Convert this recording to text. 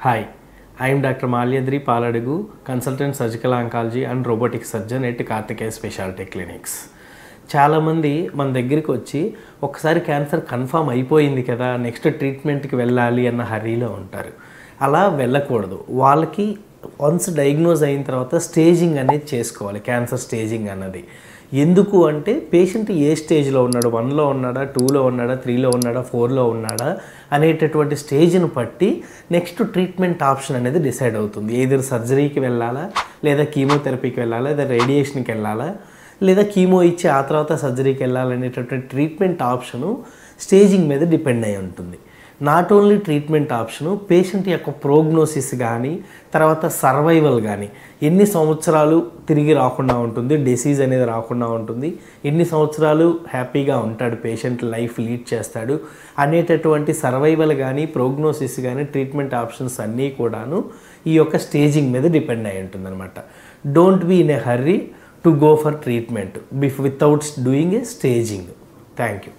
Hi, I am Dr. Malyadri Paladigu, consultant surgical oncology and robotic surgeon at Karthikeya Specialty Clinics. చాలా మంది మన దగ్గరికి వచ్చి ఒకసారి క్యాన్సర్ కన్ఫర్మ్ అయిపోయింది కదా నెక్స్ట్ ట్రీట్మెంట్కి వెళ్ళాలి అన్న హరీలో ఉంటారు. అలా వెళ్ళకూడదు. వాళ్ళకి వన్స్ డయాగ్నోజ్ అయిన తర్వాత స్టేజింగ్ అనేది చేసుకోవాలి. క్యాన్సర్ స్టేజింగ్ అన్నది ఎందుకు అంటే పేషెంట్ ఏ స్టేజ్లో ఉన్నాడు, 1లో ఉన్నాడా, 2లో ఉన్నాడా, 3లో ఉన్నాడా, 4లో ఉన్నాడా అనేటటువంటి స్టేజ్ను బట్టి నెక్స్ట్ ట్రీట్మెంట్ ఆప్షన్ అనేది డిసైడ్ అవుతుంది. ఏదైనా సర్జరీకి వెళ్ళాలా, లేదా కీమోథెరపీకి వెళ్ళాలా, లేదా రేడియేషన్కి వెళ్ళాలా, లేదా కీమో ఇచ్చి ఆ తర్వాత సర్జరీకి వెళ్ళాలనేటటువంటి ట్రీట్మెంట్ ఆప్షను స్టేజింగ్ మీద డిపెండ్ అయి ఉంటుంది. Not only treatment option patient యొక్క ప్రోగ్నోసిస్ కానీ తర్వాత సర్వైవల్ కానీ ఎన్ని సంవత్సరాలు తిరిగి రాకుండా ఉంటుంది, డిసీజ్ అనేది రాకుండా ఉంటుంది, ఎన్ని సంవత్సరాలు హ్యాపీగా ఉంటాడు పేషెంట్, లైఫ్ లీడ్ చేస్తాడు అనేటటువంటి సర్వైవల్ కానీ ప్రోగ్నోసిస్ కానీ ట్రీట్మెంట్ ఆప్షన్స్ అన్నీ కూడాను ఈ యొక్క స్టేజింగ్ మీద డిపెండ్ అయి ఉంటుంది అనమాట. Don't be in a hurry to go for treatment without doing a staging. Thank you.